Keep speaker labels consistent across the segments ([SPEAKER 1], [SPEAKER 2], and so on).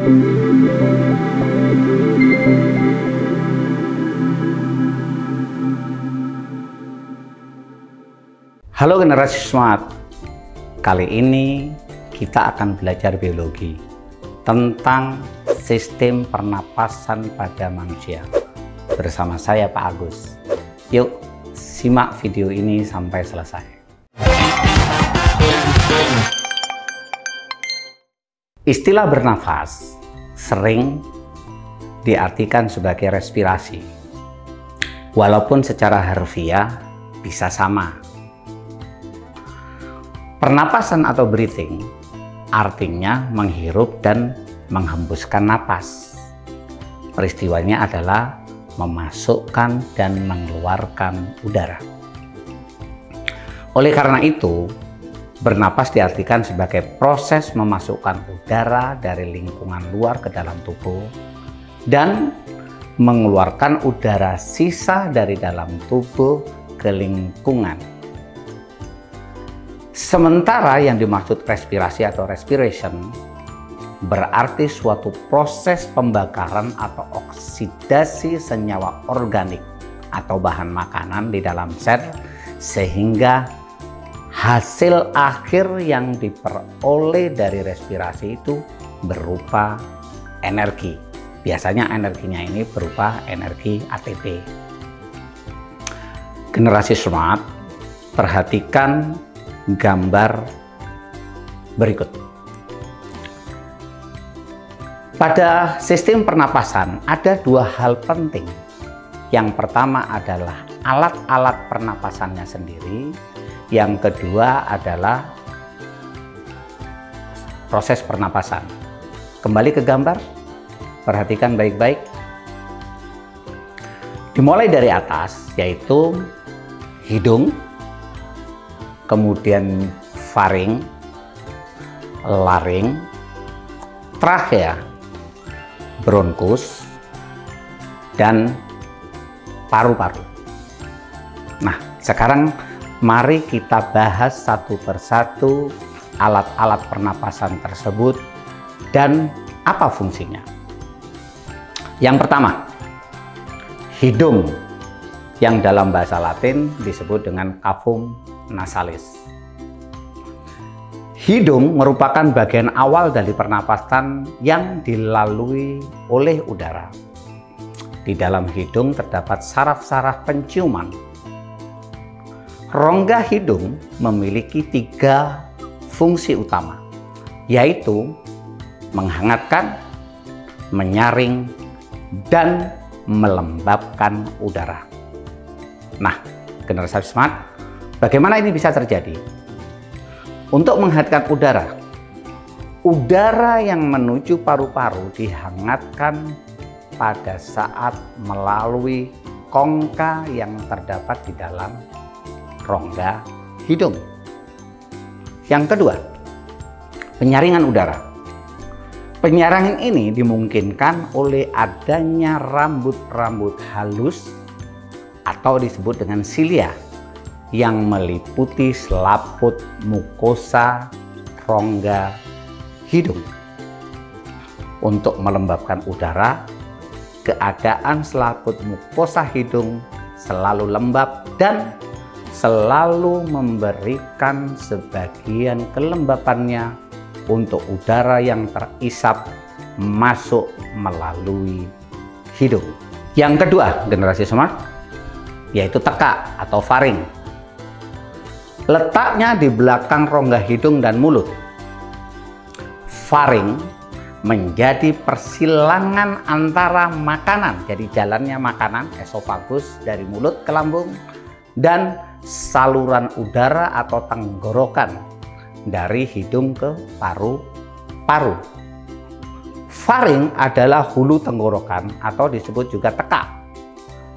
[SPEAKER 1] Halo generasi smart, kali ini kita akan belajar biologi tentang sistem pernapasan pada manusia bersama saya Pak Agus. Yuk simak video ini sampai selesai. Istilah bernafas sering diartikan sebagai respirasi, walaupun secara harfiah bisa sama. Pernapasan atau breathing artinya menghirup dan menghembuskan napas. Peristiwanya adalah memasukkan dan mengeluarkan udara. Oleh karena itu, bernapas diartikan sebagai proses memasukkan udara dari lingkungan luar ke dalam tubuh dan mengeluarkan udara sisa dari dalam tubuh ke lingkungan. Sementara yang dimaksud respirasi atau respiration berarti suatu proses pembakaran atau oksidasi senyawa organik atau bahan makanan di dalam sel sehingga hasil akhir yang diperoleh dari respirasi itu berupa energi. Biasanya energinya ini berupa energi ATP. Generasi smart, perhatikan gambar berikut. Pada sistem pernapasan ada dua hal penting. Yang pertama adalah alat-alat pernapasannya sendiri. Yang kedua adalah proses pernapasan. Kembali ke gambar, perhatikan baik-baik. Dimulai dari atas, yaitu hidung, kemudian faring, laring, trachea, bronkus, dan paru-paru. Nah, sekarang mari kita bahas satu persatu alat-alat pernapasan tersebut dan apa fungsinya. Yang pertama, hidung, yang dalam bahasa Latin disebut dengan cavum nasalis. Hidung merupakan bagian awal dari pernapasan yang dilalui oleh udara. Di dalam hidung terdapat saraf-saraf penciuman. Rongga hidung memiliki 3 fungsi utama, yaitu menghangatkan, menyaring, dan melembabkan udara. Nah, generasi smart, bagaimana ini bisa terjadi? Untuk menghangatkan udara, udara yang menuju paru-paru dihangatkan pada saat melalui kongka yang terdapat di dalam rongga hidung. Yang kedua, penyaringan udara. Penyaringan ini dimungkinkan oleh adanya rambut-rambut halus atau disebut dengan silia yang meliputi selaput mukosa rongga hidung. Untuk melembabkan udara, keadaan selaput mukosa hidung selalu lembab dan selalu memberikan sebagian kelembapannya untuk udara yang terisap masuk melalui hidung. Yang kedua, generasi smart, yaitu tekak atau faring. Letaknya di belakang rongga hidung dan mulut. Faring menjadi persilangan antara makanan, jadi jalannya makanan, esofagus dari mulut ke lambung, dan saluran udara atau tenggorokan dari hidung ke paru-paru. Faring adalah hulu tenggorokan atau disebut juga tekak.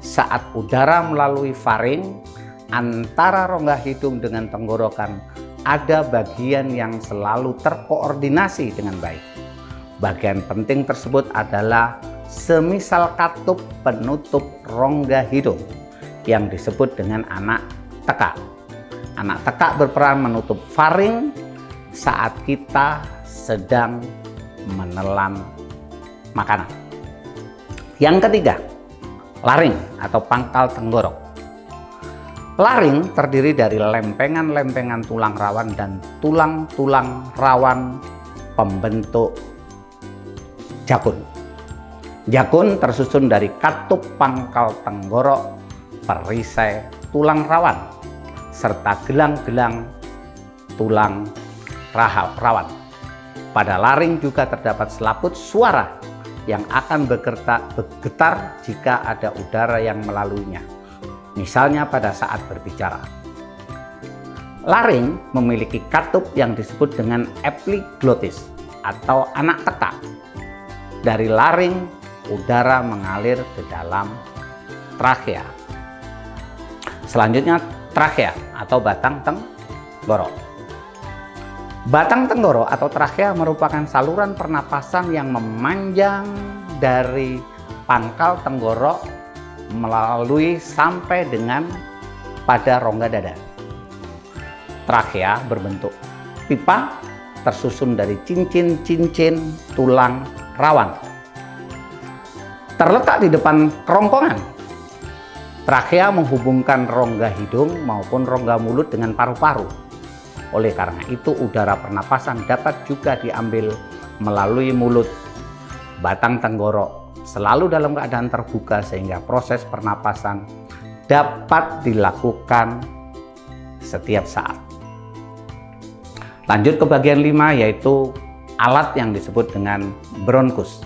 [SPEAKER 1] Saat udara melalui faring, antara rongga hidung dengan tenggorokan ada bagian yang selalu terkoordinasi dengan baik. Bagian penting tersebut adalah semisal katup penutup rongga hidung yang disebut dengan anak tekak. Anak tekak berperan menutup faring saat kita sedang menelan makanan. Yang ketiga, laring atau pangkal tenggorok. Laring terdiri dari lempengan-lempengan tulang rawan dan tulang-tulang rawan pembentuk jakun. Jakun tersusun dari katup pangkal tenggorok, perisai tulang rawan, serta gelang-gelang tulang rawan. Pada laring juga terdapat selaput suara yang akan bergetar jika ada udara yang melaluinya, misalnya pada saat berbicara. Laring memiliki katup yang disebut dengan epiglottis atau anak teka. Dari laring, udara mengalir ke dalam trakea. Selanjutnya, trakea atau batang tenggorok. Batang tenggorok atau trakea merupakan saluran pernapasan yang memanjang dari pangkal tenggorok melalui sampai dengan pada rongga dada. Trakea berbentuk pipa tersusun dari cincin-cincin tulang rawan. Terletak di depan kerongkongan. Trakea menghubungkan rongga hidung maupun rongga mulut dengan paru-paru. Oleh karena itu, udara pernapasan dapat juga diambil melalui mulut. Batang tenggorok selalu dalam keadaan terbuka sehingga proses pernapasan dapat dilakukan setiap saat. Lanjut ke bagian 5, yaitu alat yang disebut dengan bronkus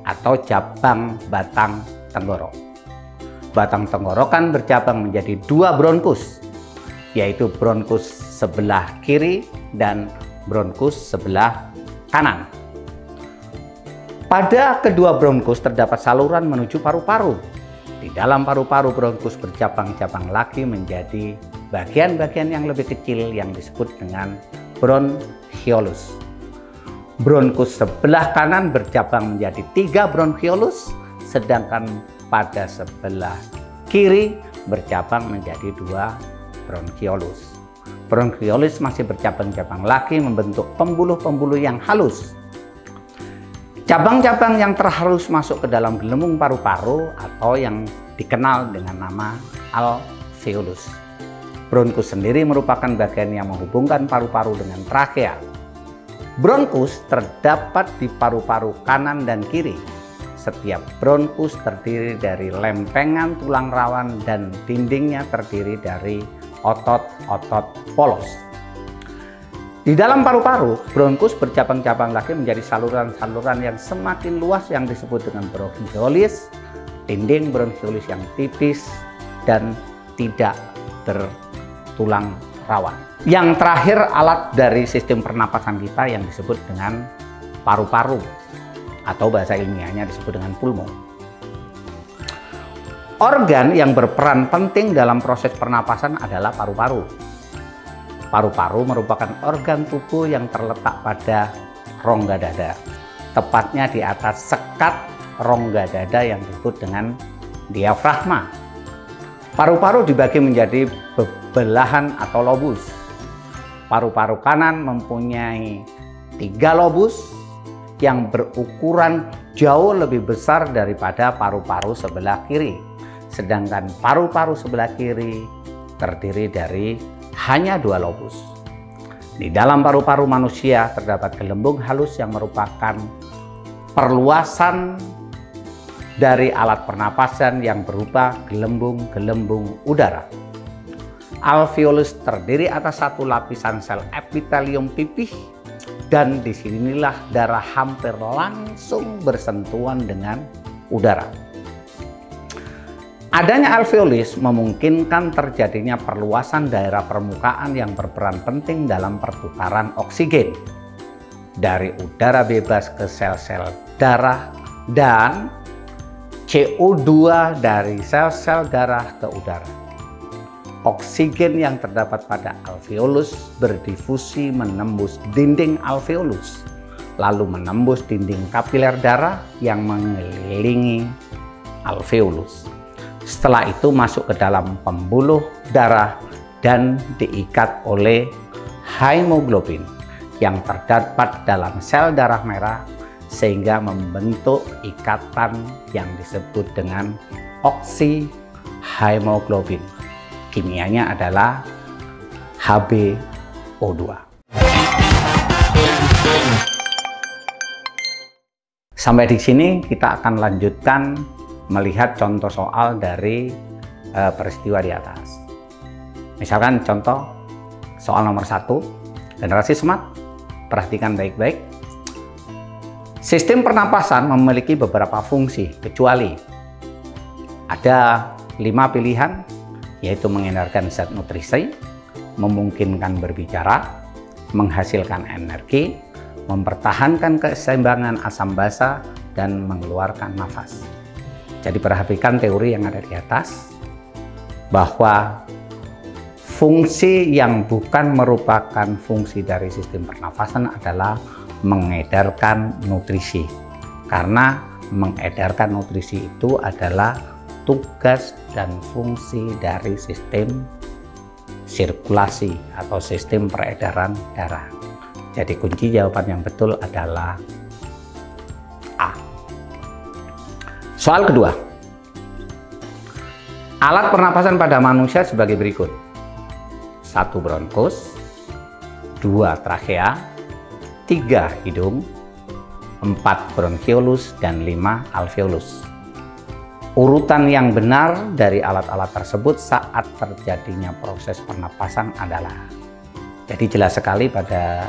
[SPEAKER 1] atau cabang batang tenggorok. Batang tenggorokan bercabang menjadi 2 bronkus, yaitu bronkus sebelah kiri dan bronkus sebelah kanan. Pada kedua bronkus terdapat saluran menuju paru-paru. Di dalam paru-paru, bronkus bercabang-cabang lagi menjadi bagian-bagian yang lebih kecil yang disebut dengan bronchiolus. Bronkus sebelah kanan bercabang menjadi 3 bronchiolus, sedangkan pada sebelah kiri bercabang menjadi 2 bronchiolus. Bronchiolus masih bercabang-cabang lagi membentuk pembuluh-pembuluh yang halus. Cabang-cabang yang terhalus masuk ke dalam gelembung paru-paru atau yang dikenal dengan nama alveolus. Bronkus sendiri merupakan bagian yang menghubungkan paru-paru dengan trakea. Bronkus terdapat di paru-paru kanan dan kiri. Setiap bronkus terdiri dari lempengan tulang rawan dan dindingnya terdiri dari otot-otot polos. Di dalam paru-paru, bronkus bercabang-cabang lagi menjadi saluran-saluran yang semakin luas yang disebut dengan bronchiolis, dinding bronchiolis yang tipis dan tidak bertulang rawan. Yang terakhir, alat dari sistem pernapasan kita yang disebut dengan paru-paru atau bahasa ilmiahnya disebut dengan pulmo. Organ yang berperan penting dalam proses pernapasan adalah paru-paru. Paru-paru merupakan organ tubuh yang terletak pada rongga dada, tepatnya di atas sekat rongga dada yang disebut dengan diafragma. Paru-paru dibagi menjadi belahan atau lobus. Paru-paru kanan mempunyai 3 lobus yang berukuran jauh lebih besar daripada paru-paru sebelah kiri. Sedangkan paru-paru sebelah kiri terdiri dari hanya 2 lobus. Di dalam paru-paru manusia terdapat gelembung halus yang merupakan perluasan dari alat pernapasan yang berupa gelembung-gelembung udara. Alveolus terdiri atas 1 lapisan sel epitelium pipih, dan disinilah darah hampir langsung bersentuhan dengan udara. Adanya alveolus memungkinkan terjadinya perluasan daerah permukaan yang berperan penting dalam pertukaran oksigen dari udara bebas ke sel-sel darah dan CO2 dari sel-sel darah ke udara. Oksigen yang terdapat pada alveolus berdifusi menembus dinding alveolus, lalu menembus dinding kapiler darah yang mengelilingi alveolus. Setelah itu masuk ke dalam pembuluh darah dan diikat oleh hemoglobin yang terdapat dalam sel darah merah, sehingga membentuk ikatan yang disebut dengan oksihemoglobin. Kimianya adalah HbO2. Sampai di sini kita akan lanjutkan melihat contoh soal dari peristiwa di atas. Misalkan contoh soal nomor 1, generasi smart. Perhatikan baik-baik. Sistem pernapasan memiliki beberapa fungsi, kecuali ada 5 pilihan, yaitu mengedarkan zat nutrisi, memungkinkan berbicara, menghasilkan energi, mempertahankan keseimbangan asam basa, dan mengeluarkan nafas. Jadi perhatikan teori yang ada di atas, bahwa fungsi yang bukan merupakan fungsi dari sistem pernafasan adalah mengedarkan nutrisi. Karena mengedarkan nutrisi itu adalah tugas dan fungsi dari sistem sirkulasi atau sistem peredaran darah. Jadi kunci jawaban yang betul adalah A. Soal kedua. Alat pernapasan pada manusia sebagai berikut. 1 bronkus, 2 trachea, 3 hidung, 4 bronchiolus, dan 5 alveolus. Urutan yang benar dari alat-alat tersebut saat terjadinya proses pernapasan adalah, jadi jelas sekali pada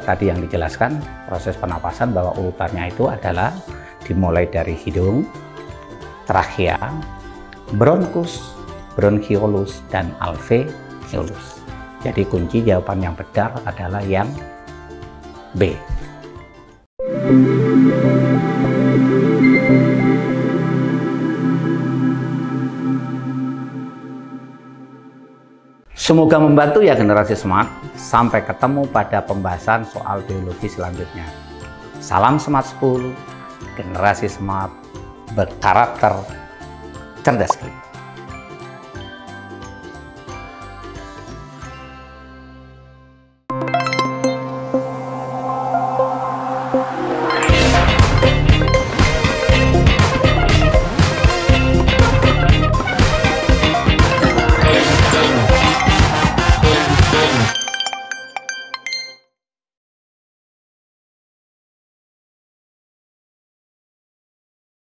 [SPEAKER 1] tadi yang dijelaskan proses pernapasan bahwa urutannya itu adalah dimulai dari hidung, trachea, bronkus, bronchiolus, dan alveolus. Jadi kunci jawaban yang benar adalah yang B. Semoga membantu ya generasi smart. Sampai ketemu pada pembahasan soal biologi selanjutnya. Salam Smart 10, generasi smart berkarakter cerdas.